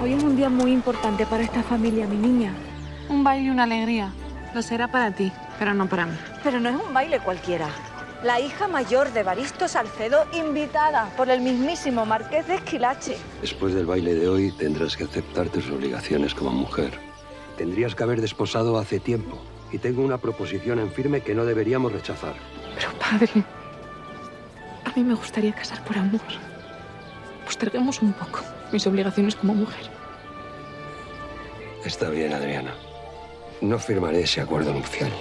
Hoy es un día muy importante para esta familia, mi niña. Un baile y una alegría. Lo será para ti, pero no para mí. Pero no es un baile cualquiera. La hija mayor de Evaristo Salcedo, invitada por el mismísimo Marqués de Esquilache. Después del baile de hoy tendrás que aceptar tus obligaciones como mujer. Tendrías que haber desposado hace tiempo. Y tengo una proposición en firme que no deberíamos rechazar. Pero padre, a mí me gustaría casar por amor. Posterguemos un poco mis obligaciones como mujer. Está bien, Adriana. No firmaré ese acuerdo nupcial.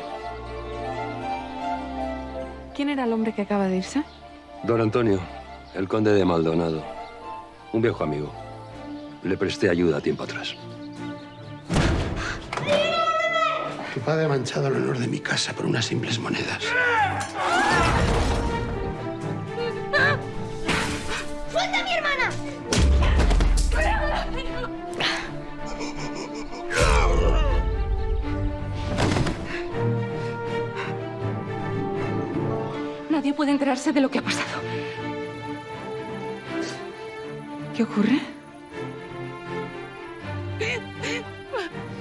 ¿Quién era el hombre que acaba de irse? Don Antonio, el conde de Maldonado. Un viejo amigo. Le presté ayuda tiempo atrás. Tu padre ha manchado el honor de mi casa por unas simples monedas. ¡Suelta a mi hermana! Nadie puede enterarse de lo que ha pasado. ¿Qué ocurre?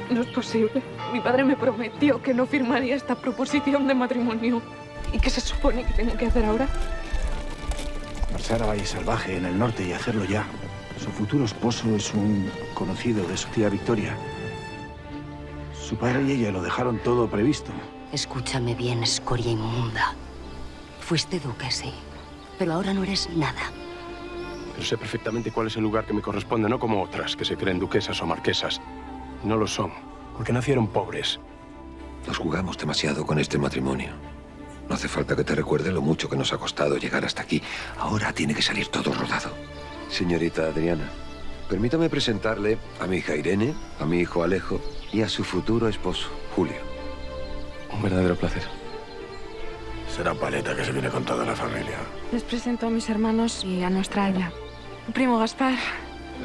No es posible. Mi padre me prometió que no firmaría esta proposición de matrimonio. ¿Y qué se supone que tengo que hacer ahora? Marchar a Valle Salvaje, en el norte, y hacerlo ya. Su futuro esposo es un conocido de su tía Victoria. Su padre y ella lo dejaron todo previsto. Escúchame bien, escoria inmunda. Fuiste duque, sí, pero ahora no eres nada. Pero sé perfectamente cuál es el lugar que me corresponde, no como otras que se creen duquesas o marquesas. No lo son, porque nacieron pobres. Nos jugamos demasiado con este matrimonio. No hace falta que te recuerde lo mucho que nos ha costado llegar hasta aquí. Ahora tiene que salir todo rodado. Señorita Adriana, permítame presentarle a mi hija Irene, a mi hijo Alejo y a su futuro esposo, Julio. Un verdadero placer. Será Paleta que se viene con toda la familia. Les presento a mis hermanos y a nuestra Aya. Mi primo Gaspar.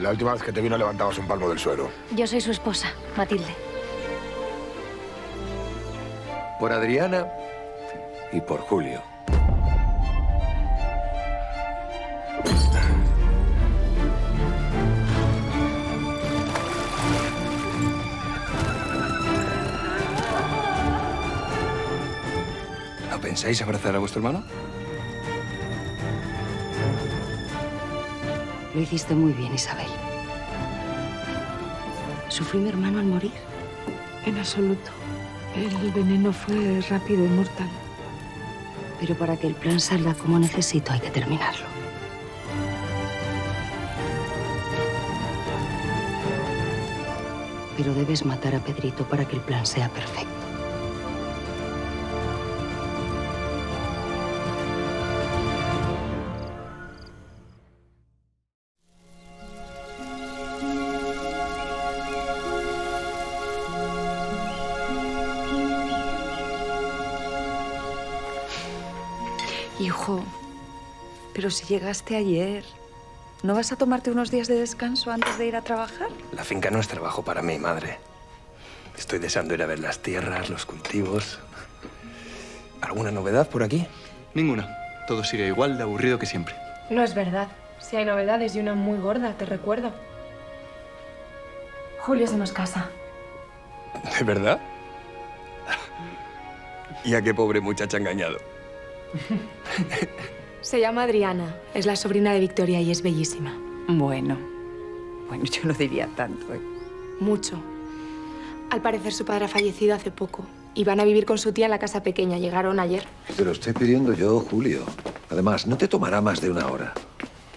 La última vez que te vino levantabas un palmo del suelo. Yo soy su esposa, Matilde. Por Adriana y por Julio. ¿No pensáis abrazar a vuestro hermano? Lo hiciste muy bien, Isabel. ¿Sufrió mi hermano al morir? En absoluto. El veneno fue rápido y mortal. Pero para que el plan salga como necesito, hay que terminarlo. Pero debes matar a Pedrito para que el plan sea perfecto. Hijo, pero si llegaste ayer, ¿no vas a tomarte unos días de descanso antes de ir a trabajar? La finca no es trabajo para mí, madre. Estoy deseando ir a ver las tierras, los cultivos. ¿Alguna novedad por aquí? Ninguna. Todo sigue igual de aburrido que siempre. No es verdad. Si hay novedades y una muy gorda, te recuerdo. Julio se nos casa. ¿De verdad? ¿Y a qué pobre muchacha ha engañado? Se llama Adriana. Es la sobrina de Victoria y es bellísima. Bueno, yo no diría tanto, ¿eh? Mucho. Al parecer su padre ha fallecido hace poco. Y van a vivir con su tía en la casa pequeña. Llegaron ayer. Te lo estoy pidiendo yo, Julio. Además, no te tomará más de una hora.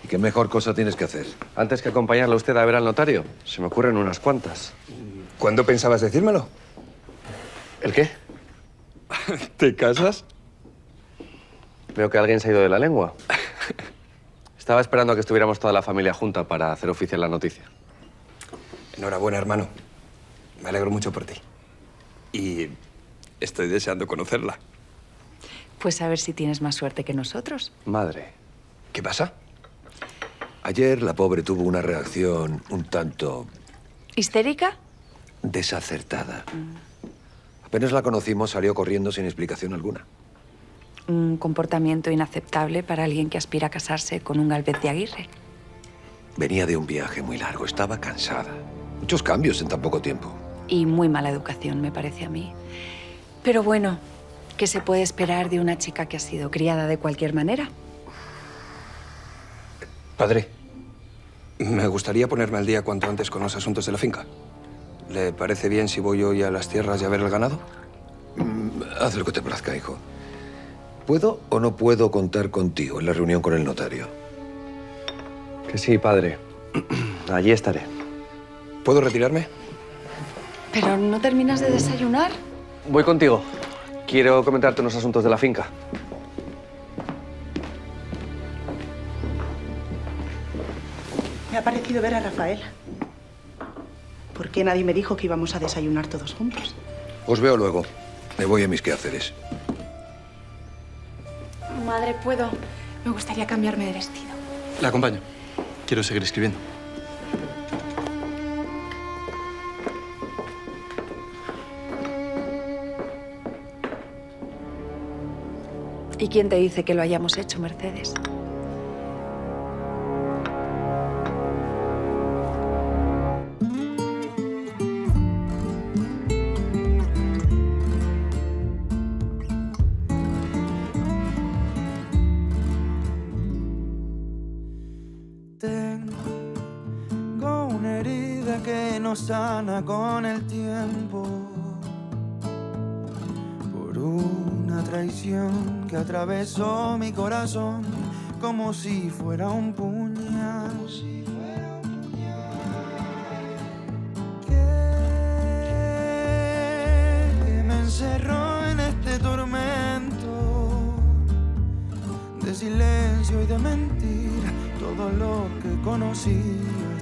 ¿Y qué mejor cosa tienes que hacer? Antes que acompañarla usted a ver al notario, se me ocurren unas cuantas. ¿Cuándo pensabas decírmelo? ¿El qué? ¿Te casas? Veo que alguien se ha ido de la lengua. Estaba esperando a que estuviéramos toda la familia junta para hacer oficial la noticia. Enhorabuena, hermano. Me alegro mucho por ti. Y estoy deseando conocerla. Pues a ver si tienes más suerte que nosotros. Madre. ¿Qué pasa? Ayer la pobre tuvo una reacción un tanto ¿Histérica? desacertada. Apenas la conocimos, salió corriendo sin explicación alguna. Un comportamiento inaceptable para alguien que aspira a casarse con un Galvez de Aguirre. Venía de un viaje muy largo, estaba cansada. Muchos cambios en tan poco tiempo. Y muy mala educación, me parece a mí. Pero bueno, ¿qué se puede esperar de una chica que ha sido criada de cualquier manera? Padre, me gustaría ponerme al día cuanto antes con los asuntos de la finca. ¿Le parece bien si voy hoy a las tierras y a ver el ganado? Haz lo que te plazca, hijo. ¿Puedo o no puedo contar contigo en la reunión con el notario? Que sí, padre. Allí estaré. ¿Puedo retirarme? ¿Pero no terminas de desayunar? Voy contigo. Quiero comentarte unos asuntos de la finca. Me ha parecido ver a Rafael. ¿Por qué nadie me dijo que íbamos a desayunar todos juntos? Os veo luego. Me voy a mis quehaceres. Madre, ¿puedo? Me gustaría cambiarme de vestido. La acompaño. Quiero seguir escribiendo. ¿Y quién te dice que lo hayamos hecho, Mercedes? Tengo una herida que no sana con el tiempo por una traición que atravesó mi corazón como si fuera un puñal. Que me encerró en este tormento de silencio y de mentira. Todo lo que conocí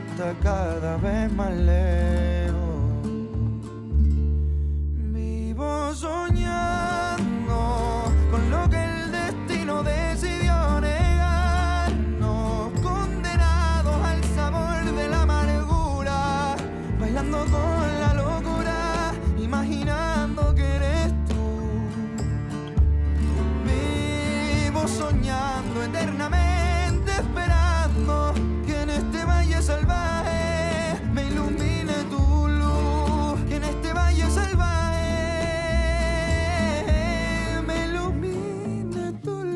está cada vez más lejos. Vivo soñando con lo que el destino decidió negarnos, condenados al sabor de la amargura, bailando con la locura, imaginando que eres tú. Vivo soñando eternamente, esperando que en este valle salvaje me ilumine tu luz, que en este valle salvaje me ilumine tu luz.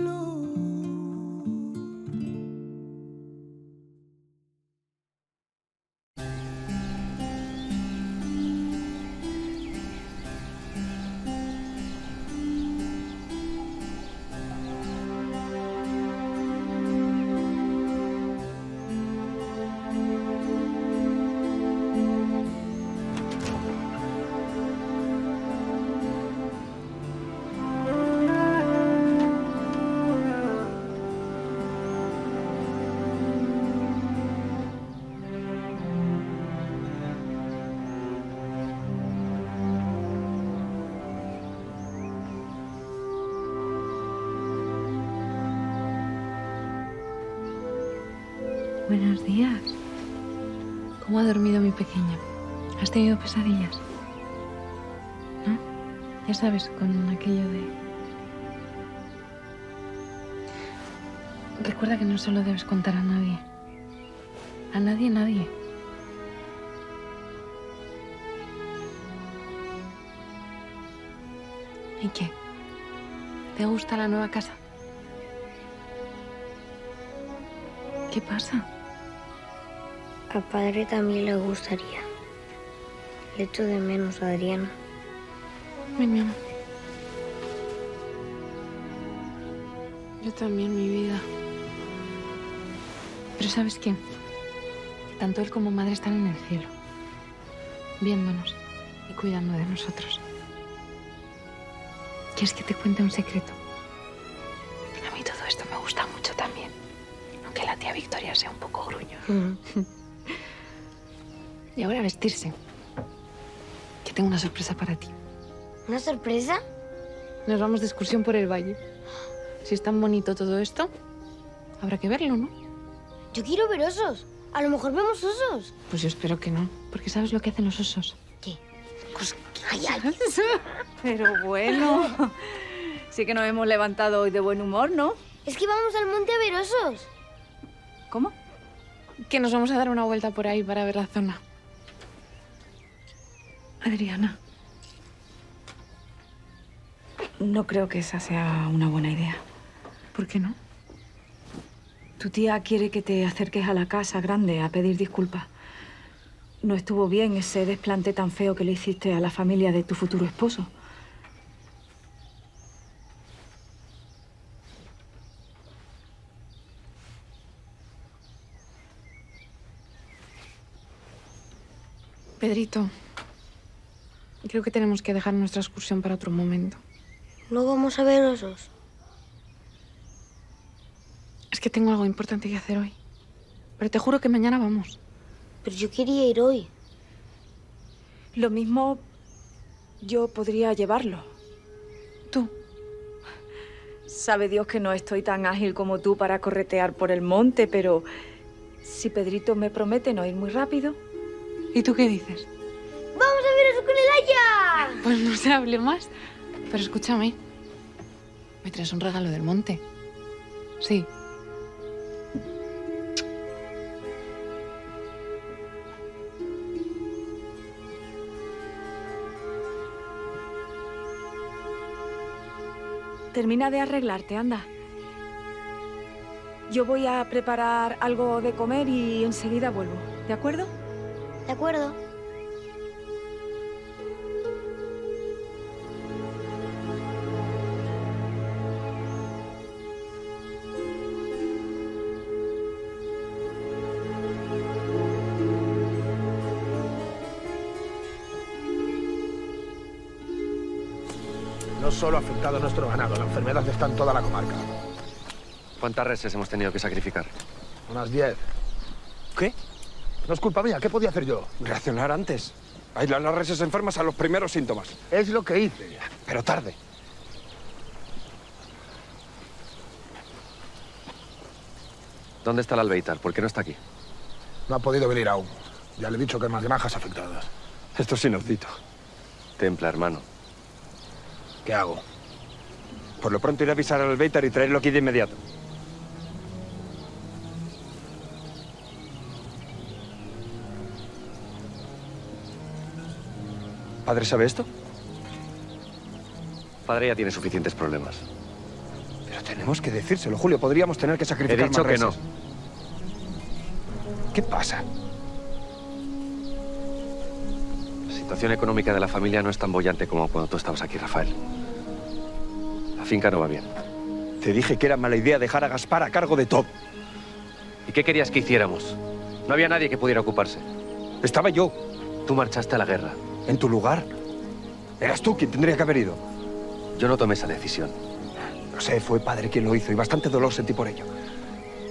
Buenos días. ¿Cómo ha dormido mi pequeña? ¿Has tenido pesadillas? ¿No? Ya sabes, con aquello de... Recuerda que no se lo debes contar a nadie. A nadie, nadie. ¿Y qué? ¿Te gusta la nueva casa? ¿Qué pasa? A padre también le gustaría. Le echo de menos a Adriana. Ven, mi amor. Yo también, mi vida. Pero ¿sabes qué? Tanto él como madre están en el cielo, viéndonos y cuidando de nosotros. ¿Quieres que te cuente un secreto? A mí todo esto me gusta mucho también, aunque la tía Victoria sea un poco gruñona. Y ahora a vestirse, que tengo una sorpresa para ti. ¿Una sorpresa? Nos vamos de excursión por el valle. Si es tan bonito todo esto, habrá que verlo, ¿no? Yo quiero ver osos. A lo mejor vemos osos. Pues yo espero que no, porque ¿sabes lo que hacen los osos? ¿Qué? Ay, ay. Pero bueno, sí que nos hemos levantado hoy de buen humor, ¿no? Es que vamos al monte a ver osos. ¿Cómo? Que nos vamos a dar una vuelta por ahí para ver la zona. Adriana, no creo que esa sea una buena idea. ¿Por qué no? Tu tía quiere que te acerques a la casa grande a pedir disculpas. No estuvo bien ese desplante tan feo que le hiciste a la familia de tu futuro esposo. Pedrito, creo que tenemos que dejar nuestra excursión para otro momento. ¿No vamos a ver osos? Es que tengo algo importante que hacer hoy. Pero te juro que mañana vamos. Pero yo quería ir hoy. Lo mismo yo podría llevarlo. ¿Tú? Sabe Dios que no estoy tan ágil como tú para corretear por el monte, pero si Pedrito me promete no ir muy rápido. ¿Y tú qué dices? ¡Vamos a ver oso con el Aya! Pues no se hable más. Pero escúchame. ¿Me traes un regalo del monte? Sí. Termina de arreglarte, anda. Yo voy a preparar algo de comer y enseguida vuelvo, ¿de acuerdo? De acuerdo. No solo ha afectado a nuestro ganado, la enfermedad está en toda la comarca. ¿Cuántas reses hemos tenido que sacrificar? Unas 10. ¿Qué? No es culpa mía, ¿qué podía hacer yo? Reaccionar antes. Aislar las reses enfermas a los primeros síntomas. Es lo que hice, pero tarde. ¿Dónde está el albeitar? ¿Por qué no está aquí? No ha podido venir aún. Ya le he dicho que hay más granjas afectadas. Esto es inaudito. Templa, hermano. ¿Qué hago? Por lo pronto ir a avisar al albeitar y traerlo aquí de inmediato. ¿Padre sabe esto? Padre ya tiene suficientes problemas. Pero tenemos que decírselo, Julio. Podríamos tener que He sacrificar dicho más que no. reses. ¿Qué pasa? La situación económica de la familia no es tan bollante como cuando tú estabas aquí, Rafael. La finca no va bien. Te dije que era mala idea dejar a Gaspar a cargo de todo. ¿Y qué querías que hiciéramos? No había nadie que pudiera ocuparse. Estaba yo. Tú marchaste a la guerra. ¿En tu lugar? Eras tú quien tendría que haber ido. Yo no tomé esa decisión. No sé, fue padre quien lo hizo y bastante dolor sentí por ello.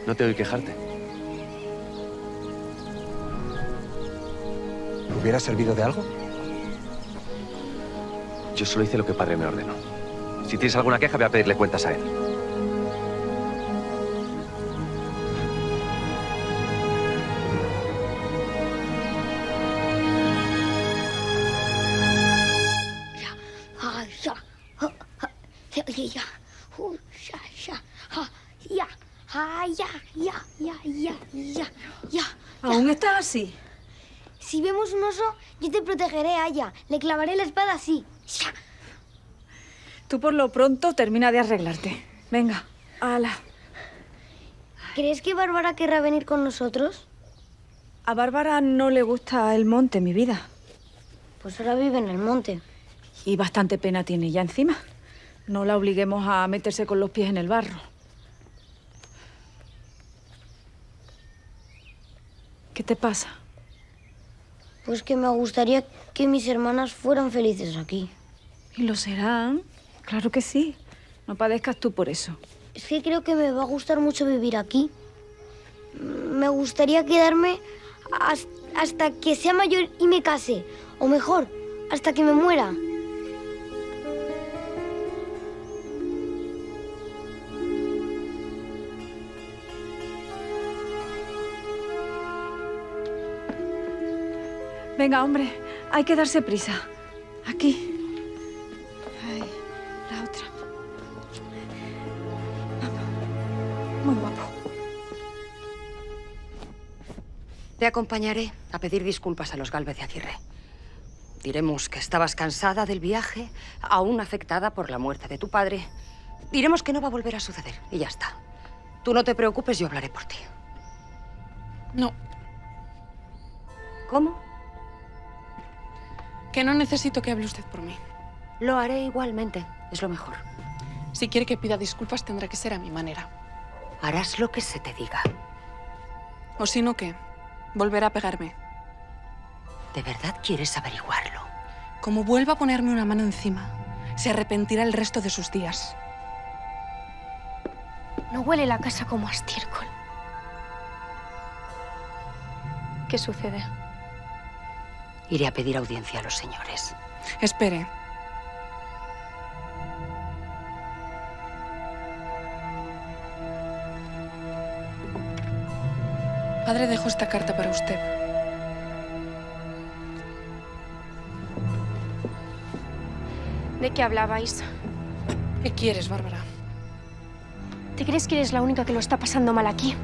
No te oí quejarte. ¿Hubiera servido de algo? Yo solo hice lo que padre me ordenó. Si tienes alguna queja, voy a pedirle cuentas a él. ¿Aún estás así? Si vemos un oso, yo te protegeré, Aya. Le clavaré la espada así. Tú por lo pronto termina de arreglarte. Venga, ala. ¿Crees que Bárbara querrá venir con nosotros? A Bárbara no le gusta el monte, mi vida. Pues ahora vive en el monte. Y bastante pena tiene ya encima. No la obliguemos a meterse con los pies en el barro. ¿Qué te pasa? Pues que me gustaría que mis hermanas fueran felices aquí. ¿Y lo serán? Claro que sí. No padezcas tú por eso. Es que creo que me va a gustar mucho vivir aquí. Me gustaría quedarme hasta que sea mayor y me case. O mejor, hasta que me muera. Venga, hombre, hay que darse prisa. Aquí. Ay, la otra. Vamos. Muy guapo. Te acompañaré a pedir disculpas a los Gálvez de Aguirre. Diremos que estabas cansada del viaje, aún afectada por la muerte de tu padre. Diremos que no va a volver a suceder y ya está. Tú no te preocupes, yo hablaré por ti. No. ¿Cómo? Que no necesito que hable usted por mí. Lo haré igualmente. Es lo mejor. Si quiere que pida disculpas, tendrá que ser a mi manera. Harás lo que se te diga. O si no, ¿qué? Volverá a pegarme. ¿De verdad quieres averiguarlo? Como vuelva a ponerme una mano encima, se arrepentirá el resto de sus días. No huele la casa como a estiércol. ¿Qué sucede? Iré a pedir audiencia a los señores. Espere. Padre dejó esta carta para usted. ¿De qué hablabais? ¿Qué quieres, Bárbara? ¿Te crees que eres la única que lo está pasando mal aquí?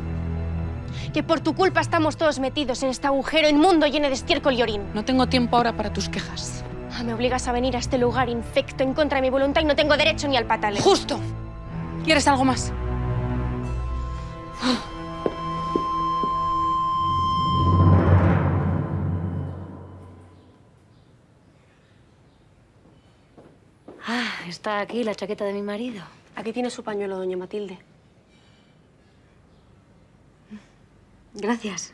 Que por tu culpa estamos todos metidos en este agujero inmundo lleno de estiércol y orín. No tengo tiempo ahora para tus quejas. Me obligas a venir a este lugar infecto en contra de mi voluntad y no tengo derecho ni al pataleo. ¡Justo! ¿Quieres algo más? Está aquí la chaqueta de mi marido. Aquí tiene su pañuelo, doña Matilde. Gracias.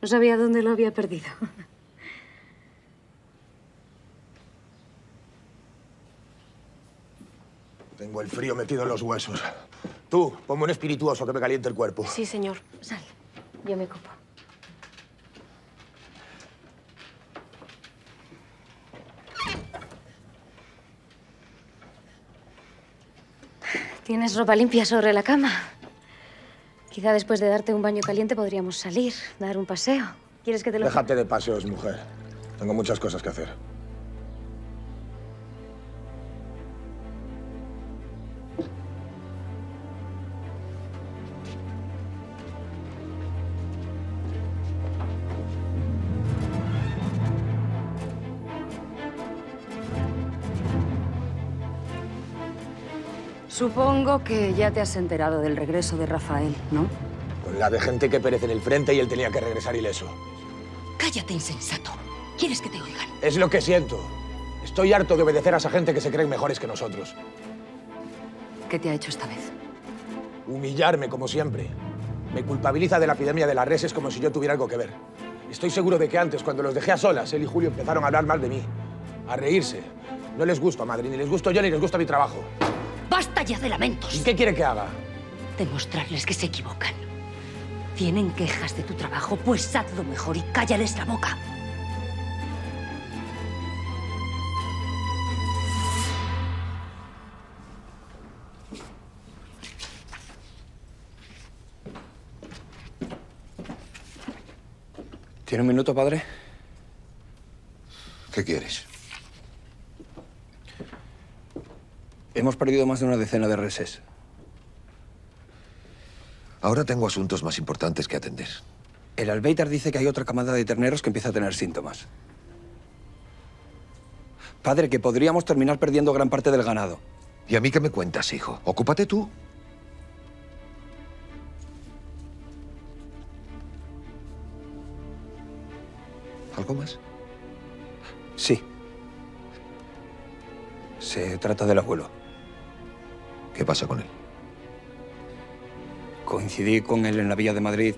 No sabía dónde lo había perdido. Tengo el frío metido en los huesos. Tú, ponme un espirituoso que me caliente el cuerpo. Sí, señor. Sal. Yo me ocupo. ¿Tienes ropa limpia sobre la cama? Quizá después de darte un baño caliente podríamos salir, dar un paseo. ¿Quieres que te lo... Déjate de paseos, mujer. Tengo muchas cosas que hacer. Supongo que ya te has enterado del regreso de Rafael, ¿no? Con la de gente que perece en el frente y él tenía que regresar ileso. Cállate, insensato. ¿Quieres que te oigan? Es lo que siento. Estoy harto de obedecer a esa gente que se creen mejores que nosotros. ¿Qué te ha hecho esta vez? Humillarme, como siempre. Me culpabiliza de la epidemia de las reses como si yo tuviera algo que ver. Estoy seguro de que antes, cuando los dejé a solas, él y Julio empezaron a hablar mal de mí. A reírse. No les gusto a madre, ni les gusto yo, ni les gusta mi trabajo. ¡Basta ya de lamentos! ¿Y qué quiere que haga? Demostrarles que se equivocan. ¿Tienen quejas de tu trabajo? Pues hazlo mejor y cállales la boca. ¿Tiene un minuto, padre? ¿Qué quieres? Hemos perdido más de una decena de reses. Ahora tengo asuntos más importantes que atender. El albeitar dice que hay otra camada de terneros que empieza a tener síntomas. Padre, que podríamos terminar perdiendo gran parte del ganado. ¿Y a mí qué me cuentas, hijo? Ocúpate tú. ¿Algo más? Sí. Se trata del abuelo. ¿Qué pasa con él? Coincidí con él en la Villa de Madrid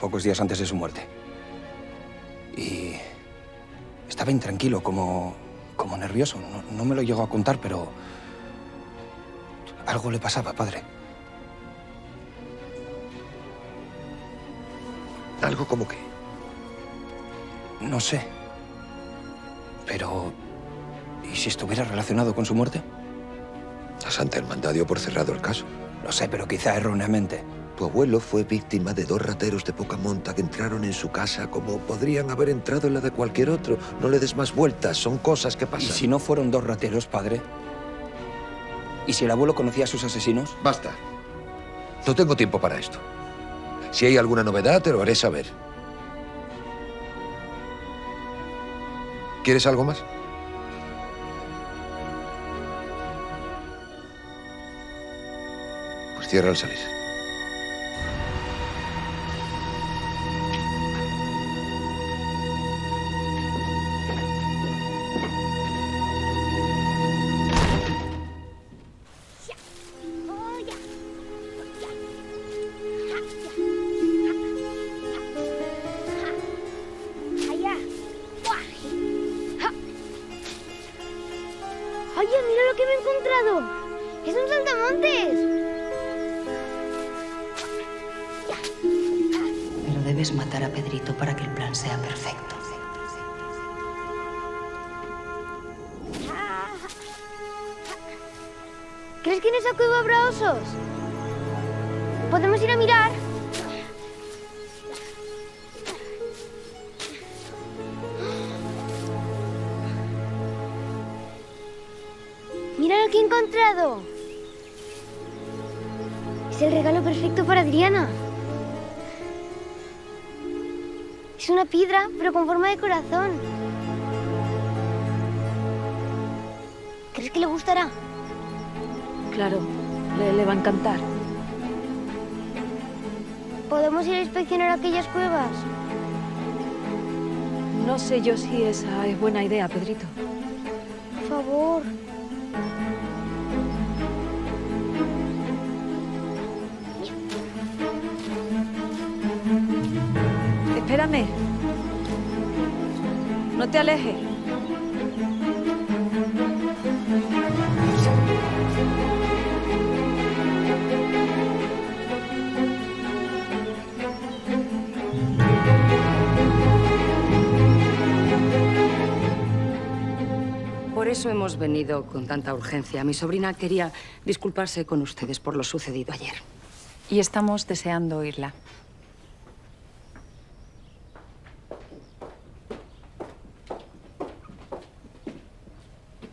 pocos días antes de su muerte. Y estaba intranquilo, como nervioso. No me lo llegó a contar, pero algo le pasaba, padre. ¿Algo como qué? No sé. Pero ¿y si estuviera relacionado con su muerte? La Santa Hermandad dio por cerrado el caso. Lo sé, pero quizá erróneamente. Tu abuelo fue víctima de 2 rateros de poca monta que entraron en su casa como podrían haber entrado en la de cualquier otro. No le des más vueltas, son cosas que pasan. ¿Y si no fueron 2 rateros, padre? ¿Y si el abuelo conocía a sus asesinos? Basta. No tengo tiempo para esto. Si hay alguna novedad, te lo haré saber. ¿Quieres algo más? Pues cierra al salir. Oye, mira lo que me he encontrado. Es un saltamontes. Pero debes matar a Pedrito para que el plan sea perfecto. ¿Crees que en esa cueva habrá osos? ¿Podemos ir a mirar? ¡Mira lo que he encontrado! Es el regalo perfecto para Adriana. Es una piedra, pero con forma de corazón. ¿Crees que le gustará? Claro, le va a encantar. ¿Podemos ir a inspeccionar aquellas cuevas? No sé yo si esa es buena idea, Pedrito. Por favor. Espérame. No te alejes. Por eso hemos venido con tanta urgencia. Mi sobrina quería disculparse con ustedes por lo sucedido ayer. Y estamos deseando oírla.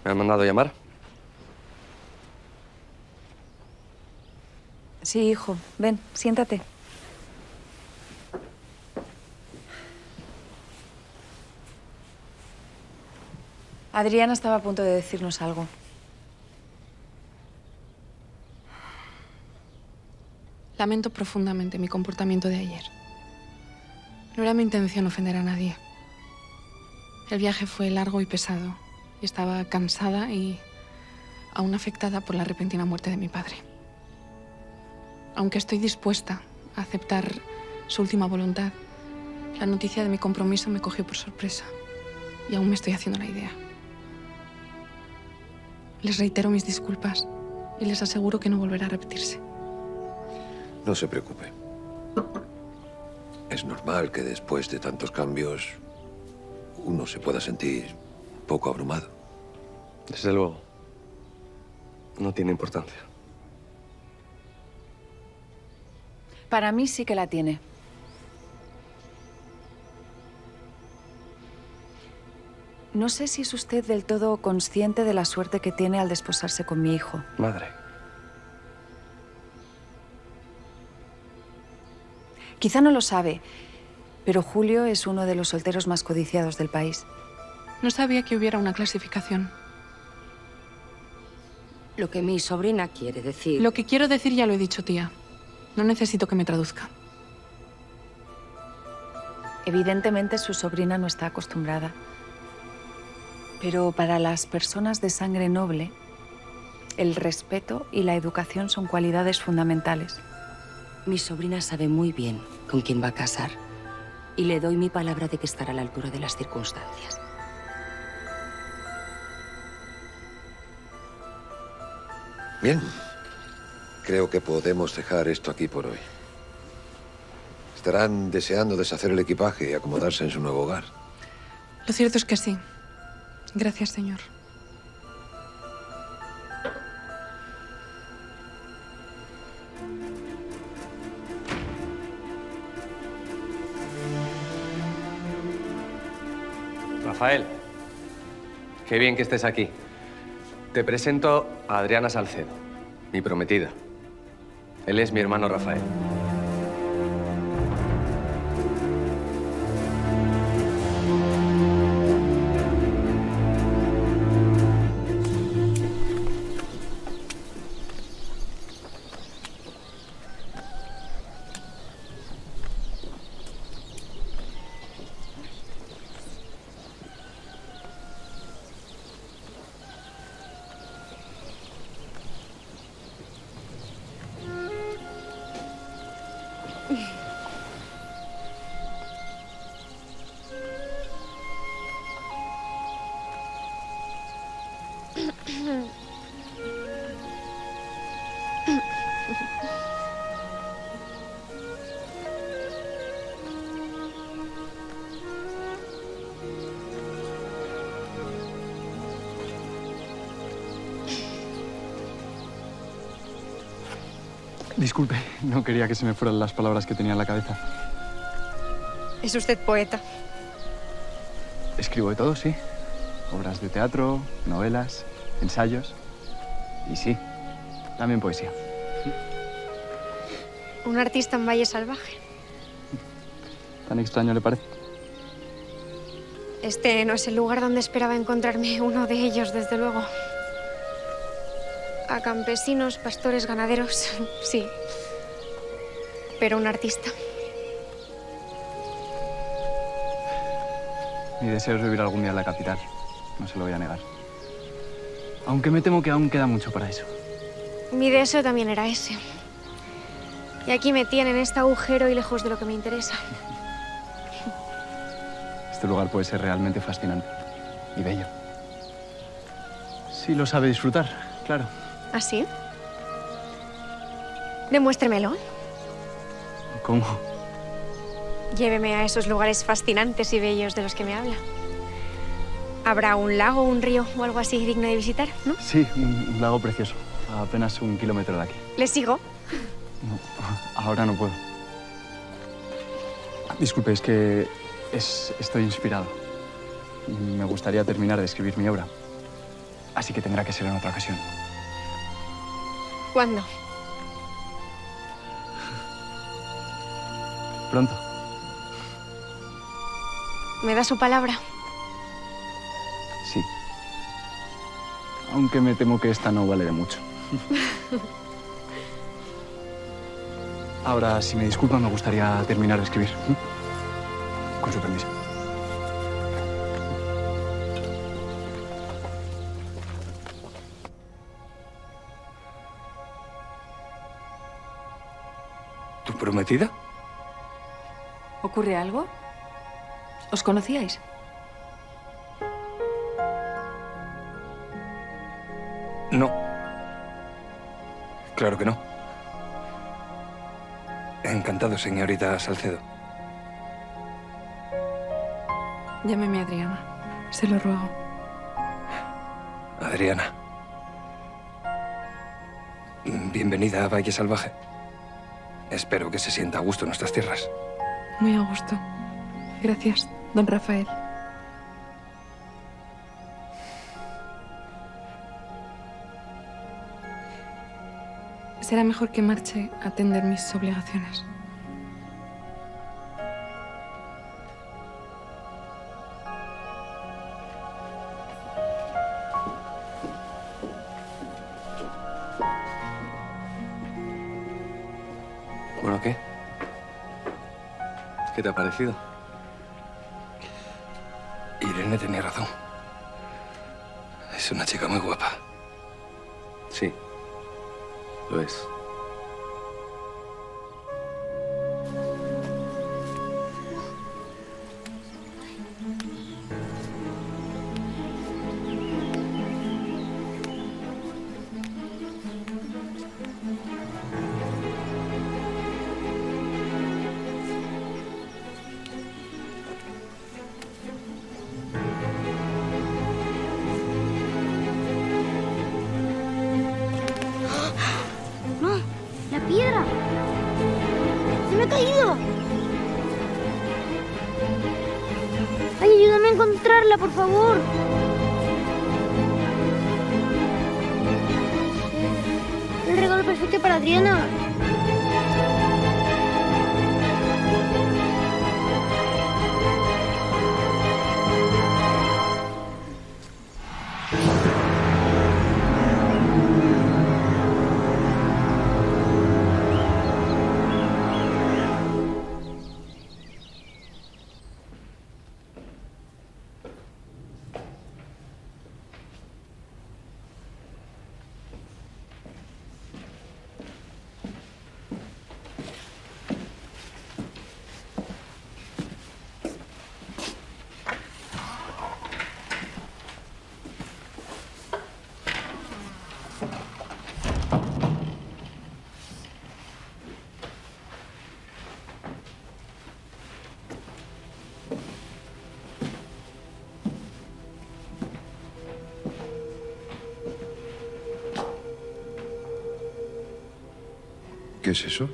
¿Me han mandado llamar? Sí, hijo. Ven, siéntate. Adriana estaba a punto de decirnos algo. Lamento profundamente mi comportamiento de ayer. No era mi intención ofender a nadie. El viaje fue largo y pesado. Y estaba cansada y aún afectada por la repentina muerte de mi padre. Aunque estoy dispuesta a aceptar su última voluntad, la noticia de mi compromiso me cogió por sorpresa. Y aún me estoy haciendo la idea. Les reitero mis disculpas y les aseguro que no volverá a repetirse. No se preocupe. Es normal que después de tantos cambios uno se pueda sentir un poco abrumado. Desde luego. No tiene importancia. Para mí sí que la tiene. No sé si es usted del todo consciente de la suerte que tiene al desposarse con mi hijo. Madre. Quizá no lo sabe, pero Julio es uno de los solteros más codiciados del país. No sabía que hubiera una clasificación. Lo que mi sobrina quiere decir... Lo que quiero decir ya lo he dicho, tía. No necesito que me traduzca. Evidentemente su sobrina no está acostumbrada. Pero para las personas de sangre noble, el respeto y la educación son cualidades fundamentales. Mi sobrina sabe muy bien con quién va a casar y le doy mi palabra de que estará a la altura de las circunstancias. Bien. Creo que podemos dejar esto aquí por hoy. Estarán deseando deshacer el equipaje y acomodarse en su nuevo hogar. Lo cierto es que sí. Gracias, señor. Rafael, qué bien que estés aquí. Te presento a Adriana Salcedo, mi prometida. Él es mi hermano Rafael. Disculpe, no quería que se me fueran las palabras que tenía en la cabeza. Es usted poeta. Escribo de todo, sí. Obras de teatro, novelas, ensayos. Y sí, también poesía. Un artista en Valle Salvaje. ¿Tan extraño le parece? Este no es el lugar donde esperaba encontrarme uno de ellos, desde luego. A campesinos, pastores, ganaderos, sí. Pero un artista. Mi deseo es vivir algún día en la capital. No se lo voy a negar. Aunque me temo que aún queda mucho para eso. Mi deseo también era ese. Y aquí me tienen en este agujero y lejos de lo que me interesa. Este lugar puede ser realmente fascinante y bello. Si lo sabe disfrutar, claro. ¿Ah, sí? Demuéstremelo. ¿Cómo? Lléveme a esos lugares fascinantes y bellos de los que me habla. ¿Habrá un lago, un río o algo así digno de visitar, no? Sí, un lago precioso, a apenas 1 kilómetro de aquí. ¿Le sigo? No, ahora no puedo. Disculpe, es que estoy inspirado. Y me gustaría terminar de escribir mi obra. Así que tendrá que ser en otra ocasión. ¿Cuándo? Pronto. ¿Me da su palabra? Sí. Aunque me temo que esta no vale de mucho. Ahora, si me disculpa, me gustaría terminar de escribir. Con su permiso. ¿Tu prometida? ¿Ocurre algo? ¿Os conocíais? No. Claro que no. Encantado, señorita Salcedo. Llámeme Adriana. Se lo ruego. Adriana. Bienvenida a Valle Salvaje. Espero que se sienta a gusto en nuestras tierras. Muy a gusto. Gracias, don Rafael. Será mejor que marche a atender mis obligaciones. Bueno, ¿qué? ¿Qué te ha parecido? Irene tenía razón. Es una chica muy guapa. Sí, lo es. ¡No! ¡La piedra! ¡Se me ha caído! ¡Ay, ayúdame a encontrarla, por favor! El regalo perfecto para Adriana. ¿Qué es eso?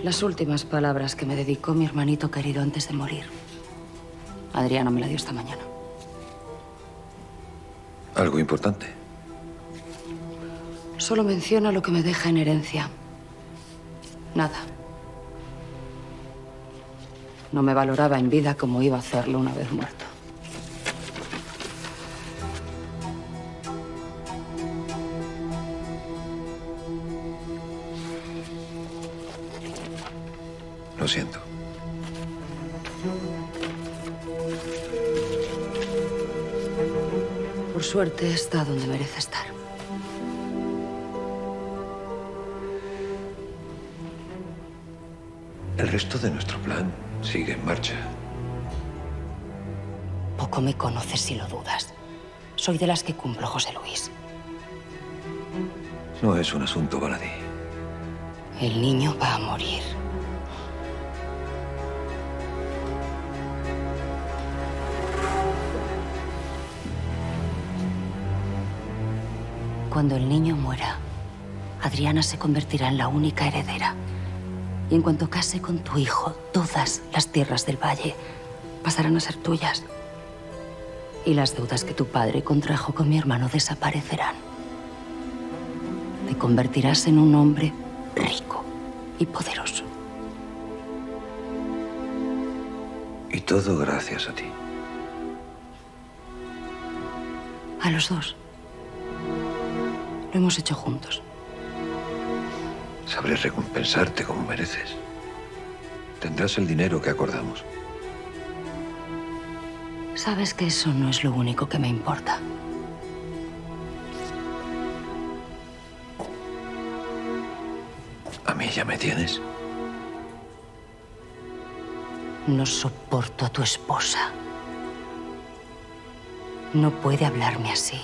Las últimas palabras que me dedicó mi hermanito querido antes de morir. Adriana me la dio esta mañana. ¿Algo importante? Solo menciona lo que me deja en herencia. Nada. No me valoraba en vida como iba a hacerlo una vez muerto. Lo siento. Por suerte está donde merece estar. El resto de nuestro plan sigue en marcha. Poco me conoces si lo dudas. Soy de las que cumplo, José Luis. No es un asunto baladí. El niño va a morir. Cuando el niño muera, Adriana se convertirá en la única heredera. Y en cuanto case con tu hijo, todas las tierras del valle pasarán a ser tuyas. Y las deudas que tu padre contrajo con mi hermano desaparecerán. Te convertirás en un hombre rico y poderoso. Y todo gracias a ti. A los dos. Lo hemos hecho juntos. Sabré recompensarte como mereces. Tendrás el dinero que acordamos. Sabes que eso no es lo único que me importa. ¿A mí ya me tienes? No soporto a tu esposa. No puede hablarme así.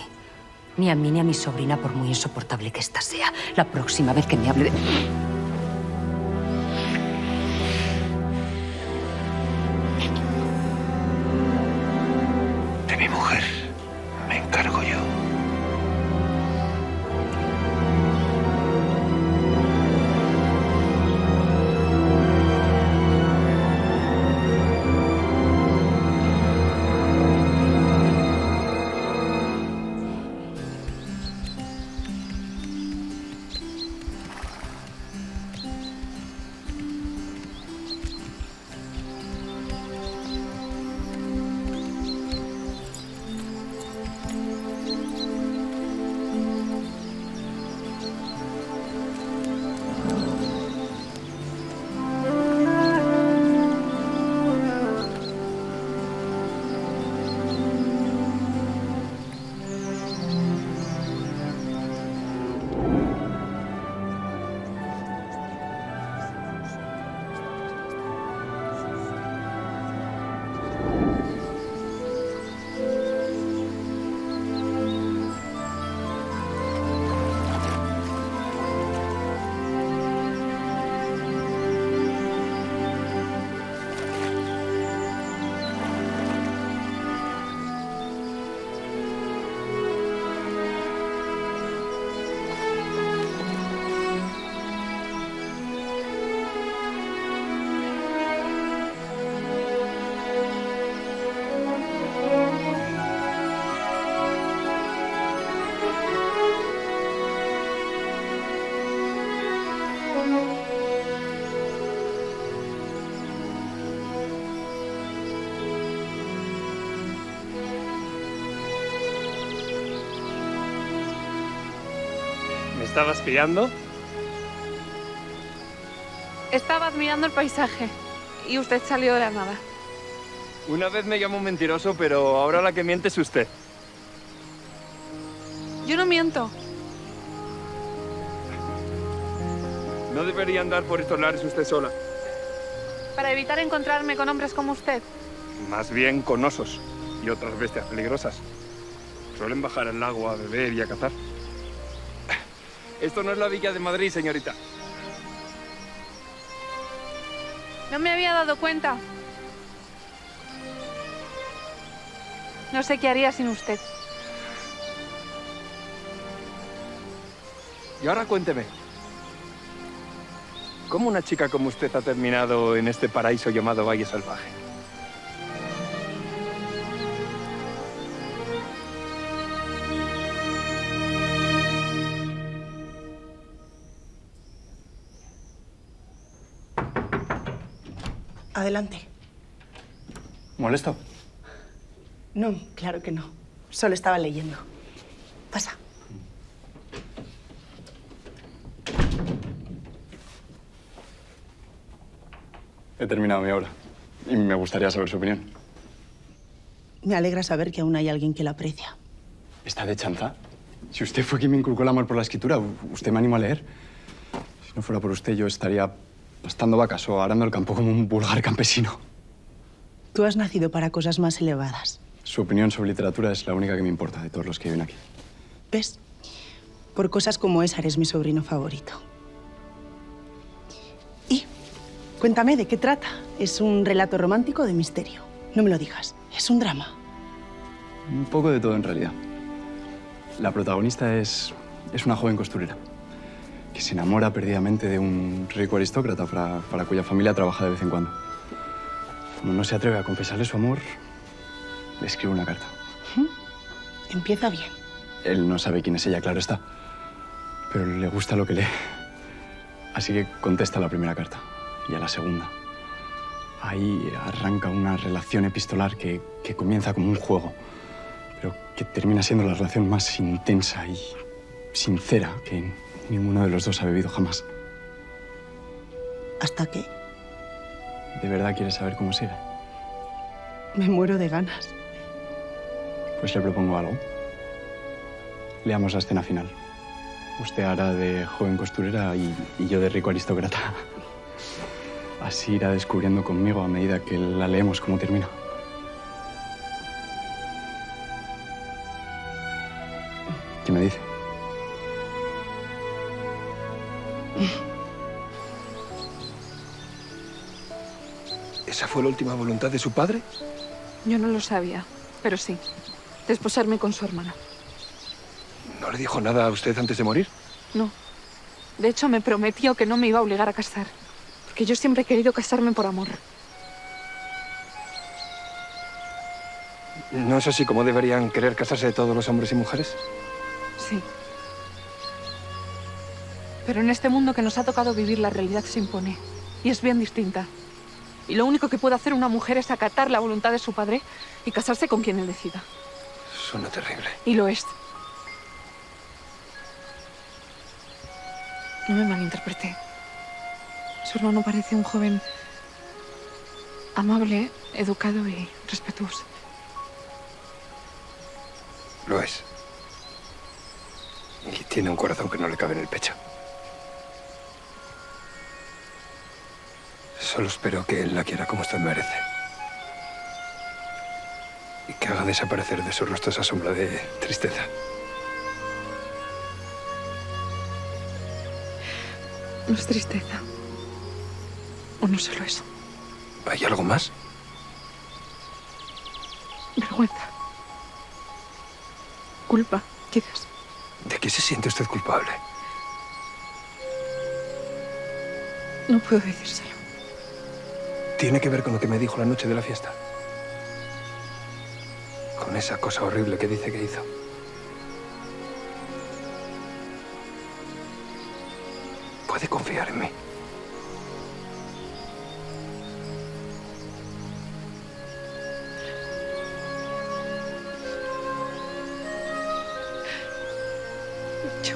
Ni a mí ni a mi sobrina, por muy insoportable que ésta sea. La próxima vez que me hable de... De mi mujer me encargo yo. ¿Me estabas pillando? Estaba admirando el paisaje y usted salió de la nada. Una vez me llamó mentiroso, pero ahora la que miente es usted. Yo no miento. No debería andar por estos lares usted sola. Para evitar encontrarme con hombres como usted. Más bien con osos y otras bestias peligrosas. Suelen bajar al lago a beber y a cazar. Esto no es la Villa de Madrid, señorita. No me había dado cuenta. No sé qué haría sin usted. Y ahora cuénteme, ¿Cómo una chica como usted ha terminado en este paraíso llamado Valle Salvaje? Adelante. ¿Molesto? No, claro que no. Solo estaba leyendo. Pasa. He terminado mi obra y me gustaría saber su opinión. Me alegra saber que aún hay alguien que la aprecia. ¿Está de chanza? Si usted fue quien me inculcó el amor por la escritura, usted me animó a leer. Si no fuera por usted, yo estaría pastando vacas o arando el campo como un vulgar campesino. Tú has nacido para cosas más elevadas. Su opinión sobre literatura es la única que me importa de todos los que viven aquí. ¿Ves? Por cosas como esa eres mi sobrino favorito. Y cuéntame, ¿de qué trata? ¿Es un relato romántico o de misterio? No me lo digas. ¿Es un drama? Un poco de todo, en realidad. La protagonista es una joven costurera que se enamora perdidamente de un rico aristócrata para cuya familia trabaja de vez en cuando. Como no se atreve a confesarle su amor, le escribe una carta. Empieza bien. Él no sabe quién es ella, claro está, pero le gusta lo que lee. Así que contesta la primera carta y a la segunda. Ahí arranca una relación epistolar que comienza como un juego, pero que termina siendo la relación más intensa y sincera que ninguno de los dos ha vivido jamás. ¿Hasta qué? ¿De verdad quieres saber cómo sigue? Me muero de ganas. Pues le propongo algo. Leamos la escena final. Usted hará de joven costurera y yo de rico aristócrata. Así irá descubriendo conmigo a medida que la leemos cómo termina. ¿Qué me dice? ¿Esa fue la última voluntad de su padre? Yo no lo sabía, pero sí. Desposarme con su hermana. ¿No le dijo nada a usted antes de morir? No. De hecho, me prometió que no me iba a obligar a casar. Porque yo siempre he querido casarme por amor. ¿No es así como deberían querer casarse todos los hombres y mujeres? Sí. Pero en este mundo que nos ha tocado vivir, la realidad se impone. Y es bien distinta. Y lo único que puede hacer una mujer es acatar la voluntad de su padre y casarse con quien él decida. Suena terrible. Y lo es. No me malinterprete. Su hermano parece un joven amable, educado y respetuoso. Lo es. Y tiene un corazón que no le cabe en el pecho. Solo espero que él la quiera como usted merece. Y que haga desaparecer de su rostro esa sombra de tristeza. No es tristeza. O no solo eso. ¿Hay algo más? Vergüenza. Culpa, quizás. ¿De qué se siente usted culpable? No puedo decírselo. ¿Tiene que ver con lo que me dijo la noche de la fiesta? Con esa cosa horrible que dice que hizo. Puede confiar en mí. Yo...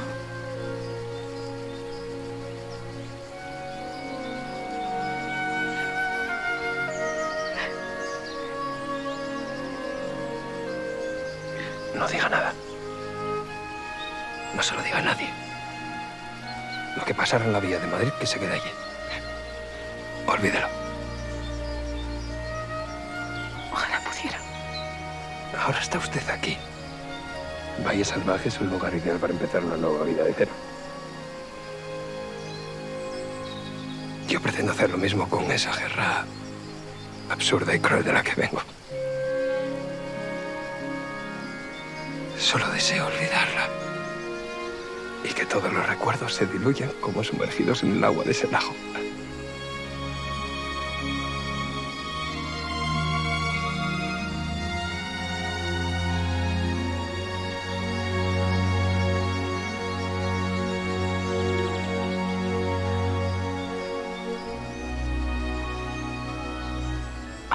No diga nada. No se lo diga a nadie. Lo que pasara en la villa de Madrid, que se quede allí. Olvídelo. Ojalá pudiera. Ahora está usted aquí. Valle Salvaje es un lugar ideal para empezar una nueva vida de cero. Yo pretendo hacer lo mismo con esa guerra absurda y cruel de la que vengo. Solo deseo olvidarla y que todos los recuerdos se diluyan como sumergidos en el agua de ese lago.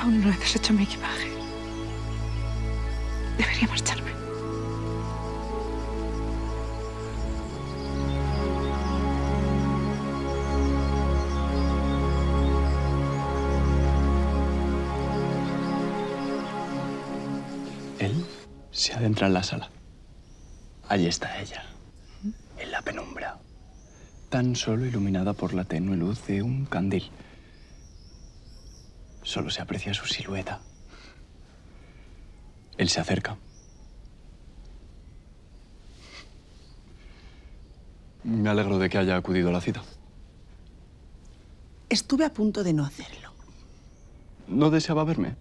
Aún no he deshecho mi equipaje. Debería marcharme. Él se adentra en la sala. Allí está ella, en la penumbra, tan solo iluminada por la tenue luz de un candil. Solo se aprecia su silueta. Él se acerca. Me alegro de que haya acudido a la cita. Estuve a punto de no hacerlo. ¿No deseaba verme?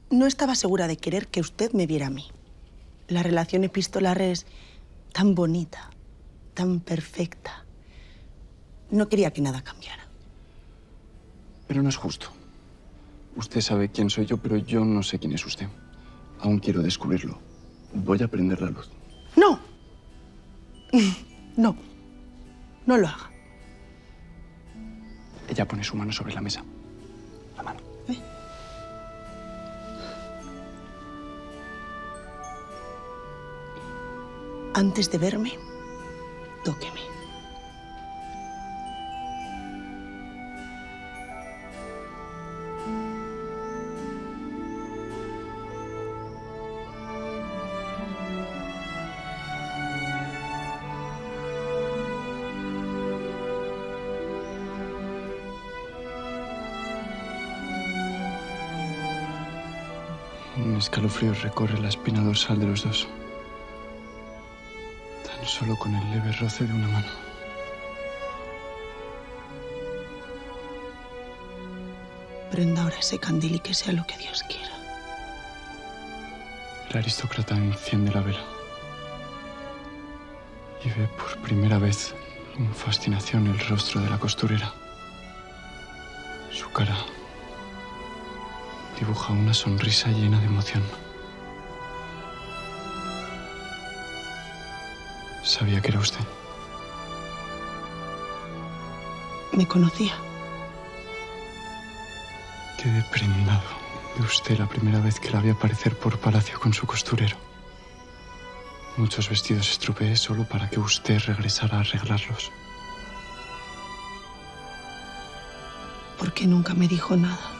No estaba segura de querer que usted me viera a mí. La relación epistolar es tan bonita, tan perfecta. No quería que nada cambiara. Pero no es justo. Usted sabe quién soy yo, pero yo no sé quién es usted. Aún quiero descubrirlo. Voy a prender la luz. ¡No! No. No lo haga. Ella pone su mano sobre la mesa. La mano. Antes de verme, tóqueme. Un escalofrío recorre la espina dorsal de los dos. Tan solo con el leve roce de una mano. Prenda ahora ese candil y que sea lo que Dios quiera. El aristócrata enciende la vela. Y ve por primera vez con fascinación el rostro de la costurera. Su cara dibuja una sonrisa llena de emoción. Sabía que era usted. ¿Me conocía? Quedé prendado de usted la primera vez que la vi aparecer por palacio con su costurero. Muchos vestidos estropeé solo para que usted regresara a arreglarlos. ¿Por qué nunca me dijo nada?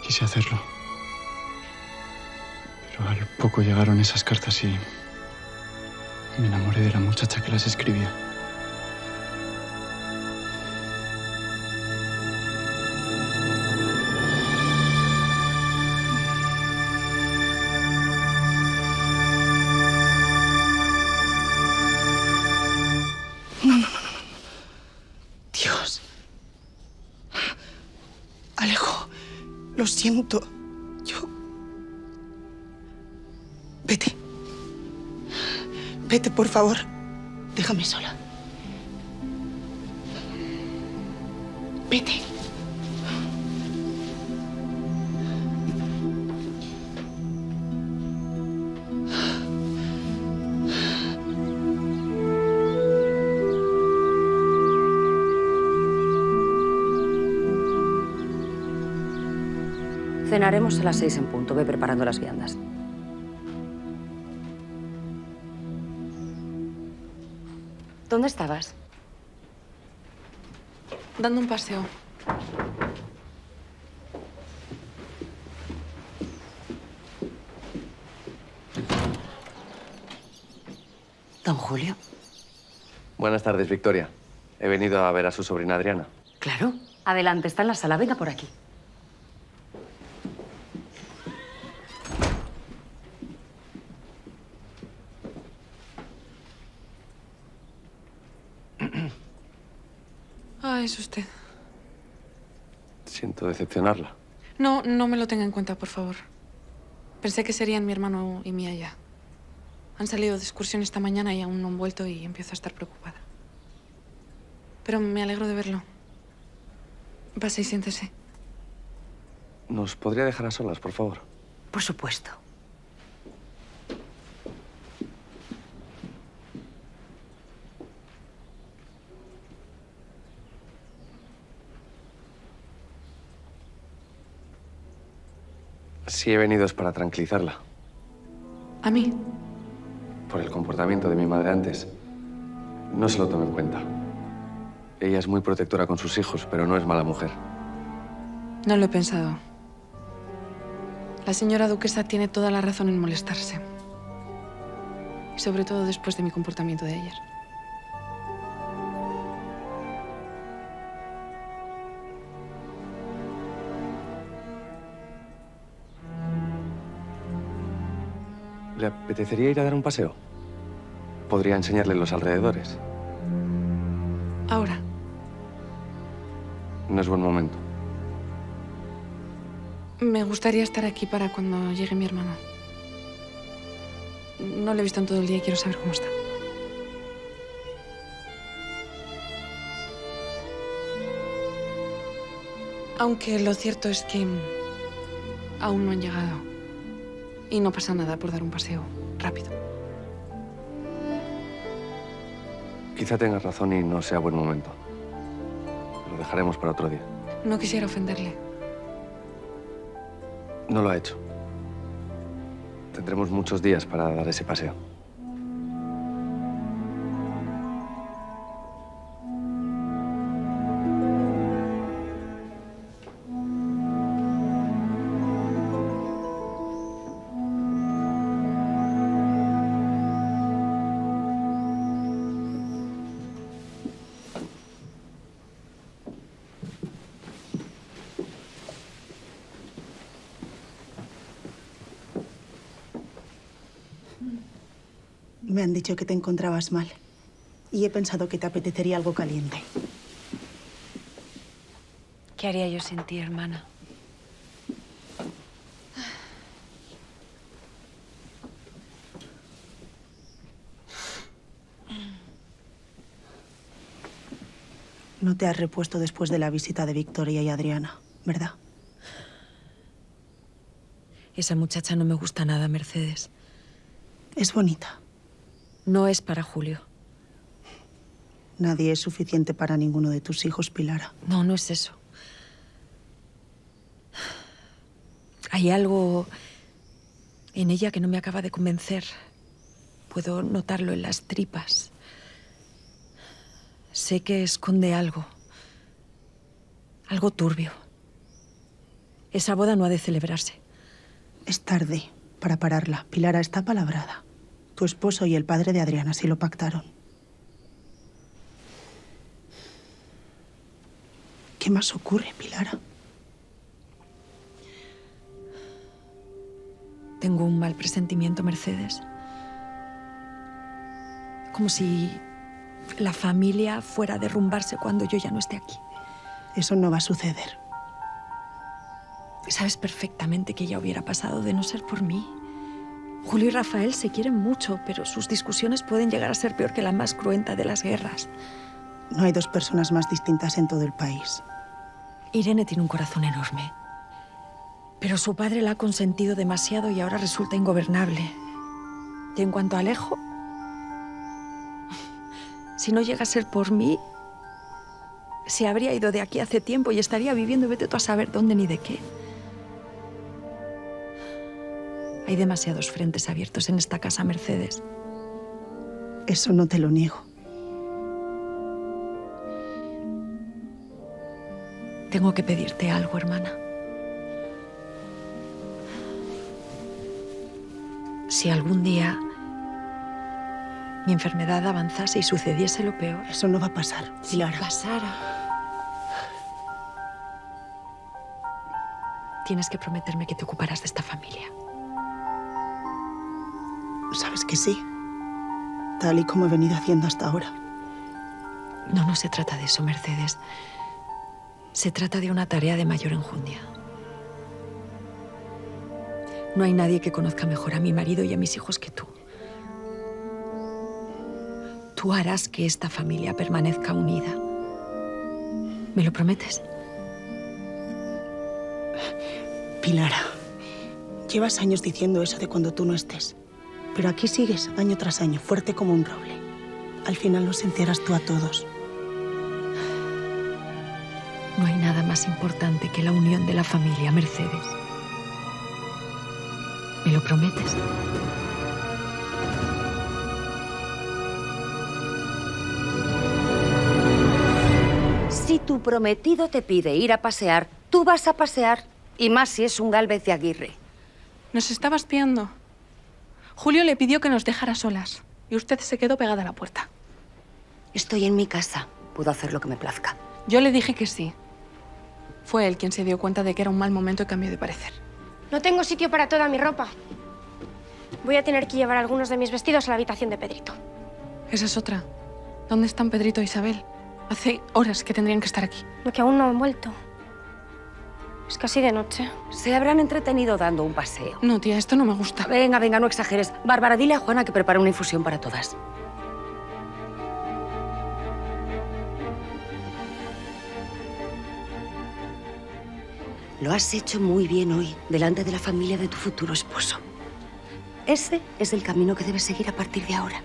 Quise hacerlo. Pero al poco llegaron esas cartas y me enamoré de la muchacha que las escribía. Dios. Alejo, lo siento. Vete. Vete, por favor. Déjame sola. Vete. Cenaremos a las 6 en punto. Ve preparando las viandas. ¿Dónde estabas? Dando un paseo. Don Julio. Buenas tardes, Victoria. He venido a ver a su sobrina Adriana. Claro. Adelante, está en la sala. Venga por aquí. Ah, es usted. Siento decepcionarla. No, no me lo tenga en cuenta, por favor. Pensé que serían mi hermano y mía ya. Han salido de excursión esta mañana y aún no han vuelto y empiezo a estar preocupada. Pero me alegro de verlo. Pase y siéntese. ¿Nos podría dejar a solas, por favor? Por supuesto. Si he venido es para tranquilizarla. ¿A mí? Por el comportamiento de mi madre antes. No se lo tome en cuenta. Ella es muy protectora con sus hijos, pero no es mala mujer. No lo he pensado. La señora duquesa tiene toda la razón en molestarse. Y sobre todo después de mi comportamiento de ayer. ¿Le apetecería ir a dar un paseo? Podría enseñarle los alrededores. Ahora. No es buen momento. Me gustaría estar aquí para cuando llegue mi hermano. No lo he visto en todo el día y quiero saber cómo está. Aunque lo cierto es que aún no han llegado. Y no pasa nada por dar un paseo rápido. Quizá tengas razón y no sea buen momento. Lo dejaremos para otro día. No quisiera ofenderle. No lo ha hecho. Tendremos muchos días para dar ese paseo. Me han dicho que te encontrabas mal. Y he pensado que te apetecería algo caliente. ¿Qué haría yo sin ti, hermana? No te has repuesto después de la visita de Victoria y Adriana, ¿verdad? Esa muchacha no me gusta nada, Mercedes. Es bonita. No es para Julio. Nadie es suficiente para ninguno de tus hijos, Pilara. No, no es eso. Hay algo en ella que no me acaba de convencer. Puedo notarlo en las tripas. Sé que esconde algo. Algo turbio. Esa boda no ha de celebrarse. Es tarde para pararla. Pilara está palabrada. Tu esposo y el padre de Adriana sí lo pactaron. ¿Qué más ocurre, Pilara? Tengo un mal presentimiento, Mercedes. Como si la familia fuera a derrumbarse cuando yo ya no esté aquí. Eso no va a suceder. Sabes perfectamente que ya hubiera pasado de no ser por mí. Julio y Rafael se quieren mucho, pero sus discusiones pueden llegar a ser peor que la más cruenta de las guerras. No hay dos personas más distintas en todo el país. Irene tiene un corazón enorme. Pero su padre la ha consentido demasiado y ahora resulta ingobernable. Y en cuanto a Alejo, si no llega a ser por mí, se habría ido de aquí hace tiempo y estaría viviendo vete tú a saber dónde ni de qué. Hay demasiados frentes abiertos en esta casa, Mercedes. Eso no te lo niego. Tengo que pedirte algo, hermana. Si algún día mi enfermedad avanzase y sucediese lo peor... Eso no va a pasar, Pilara. Si pasara... Tienes que prometerme que te ocuparás de esta familia. Sabes que sí. Tal y como he venido haciendo hasta ahora. No, no se trata de eso, Mercedes. Se trata de una tarea de mayor enjundia. No hay nadie que conozca mejor a mi marido y a mis hijos que tú. Tú harás que esta familia permanezca unida. ¿Me lo prometes? Pilara, llevas años diciendo eso de cuando tú no estés. Pero aquí sigues, año tras año, fuerte como un roble. Al final los encierras tú a todos. No hay nada más importante que la unión de la familia, Mercedes. ¿Me lo prometes? Si tu prometido te pide ir a pasear, tú vas a pasear. Y más si es un Gálvez de Aguirre. Nos estaba espiando. Julio le pidió que nos dejara solas. Y usted se quedó pegada a la puerta. Estoy en mi casa. Puedo hacer lo que me plazca. Yo le dije que sí. Fue él quien se dio cuenta de que era un mal momento y cambió de parecer. No tengo sitio para toda mi ropa. Voy a tener que llevar algunos de mis vestidos a la habitación de Pedrito. Esa es otra. ¿Dónde están Pedrito e Isabel? Hace horas que tendrían que estar aquí. Lo que aún no han vuelto. Es casi de noche. Se habrán entretenido dando un paseo. No, tía, esto no me gusta. Venga, venga, no exageres. Bárbara, dile a Juana que prepare una infusión para todas. Lo has hecho muy bien hoy, delante de la familia de tu futuro esposo. Ese es el camino que debes seguir a partir de ahora.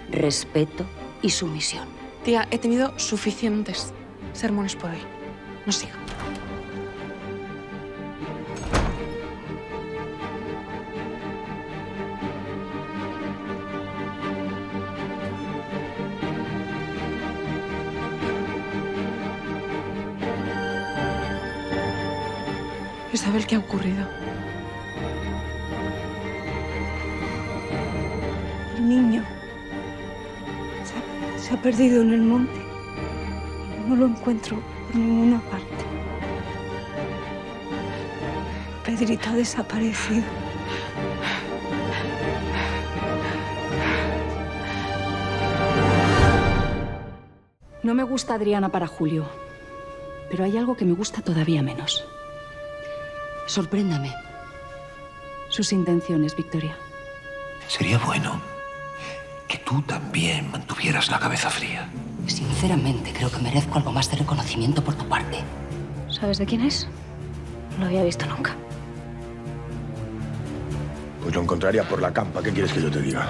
Respeto y sumisión. Tía, he tenido suficientes sermones por hoy. No sigo. Isabel, ¿qué ha ocurrido? El niño se ha perdido en el monte. No lo encuentro por ninguna parte. Pedrito ha desaparecido. No me gusta Adriana para Julio, pero hay algo que me gusta todavía menos. Sorpréndame. Sus intenciones, Victoria. Sería bueno que tú también mantuvieras la cabeza fría. Sinceramente, creo que merezco algo más de reconocimiento por tu parte. ¿Sabes de quién es? No lo había visto nunca. Pues lo encontraría por la campa. ¿Qué quieres que yo te diga?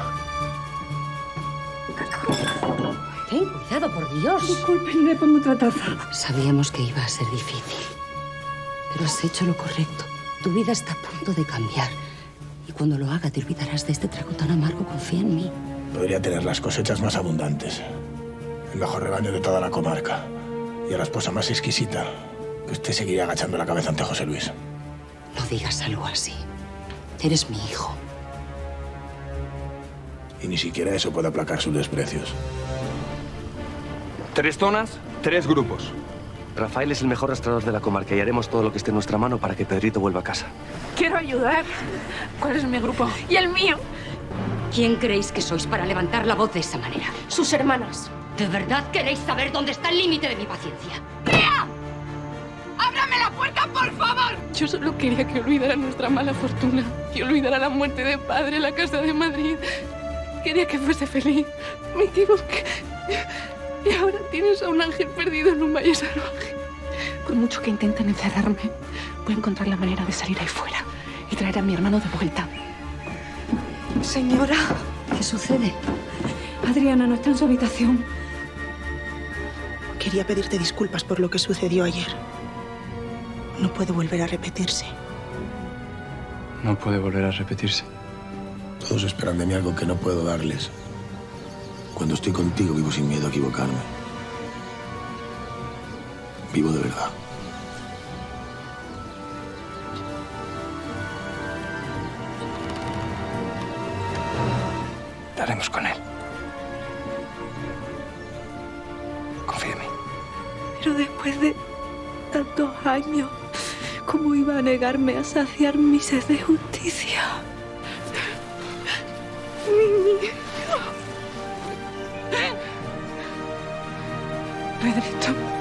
Ten cuidado, por Dios. Disculpen, le pongo otra taza. Sabíamos que iba a ser difícil. Pero has hecho lo correcto. Tu vida está a punto de cambiar. Y cuando lo haga, te olvidarás de este trago tan amargo. Confía en mí. Podría tener las cosechas más abundantes. El mejor rebaño de toda la comarca. Y a la esposa más exquisita. Que usted seguiría agachando la cabeza ante José Luis. No digas algo así. Eres mi hijo. Y ni siquiera eso puede aplacar sus desprecios. 3 zonas, 3 grupos. Rafael es el mejor rastreador de la comarca y haremos todo lo que esté en nuestra mano para que Pedrito vuelva a casa. Quiero ayudar. ¿Cuál es mi grupo? Y el mío. ¿Quién creéis que sois para levantar la voz de esa manera? Sus hermanas. ¿De verdad queréis saber dónde está el límite de mi paciencia? ¡Tía! ¡Ábrame la puerta, por favor! Yo solo quería que olvidara nuestra mala fortuna, que olvidara la muerte de padre, la casa de Madrid. Quería que fuese feliz. Me equivoqué. Y ahora tienes a un ángel perdido en un valle salvaje. Por mucho que intenten encerrarme, voy a encontrar la manera de salir ahí fuera y traer a mi hermano de vuelta. Señora, ¿qué sucede? Adriana no está en su habitación. Quería pedirte disculpas por lo que sucedió ayer. No puede volver a repetirse. No puede volver a repetirse. Todos esperan de mí algo que no puedo darles. Cuando estoy contigo vivo sin miedo a equivocarme. Vivo de verdad. Daremos con él. Confía en mí. Pero después de tantos años, ¿cómo iba a negarme a saciar mi sed de justicia? Pedrito.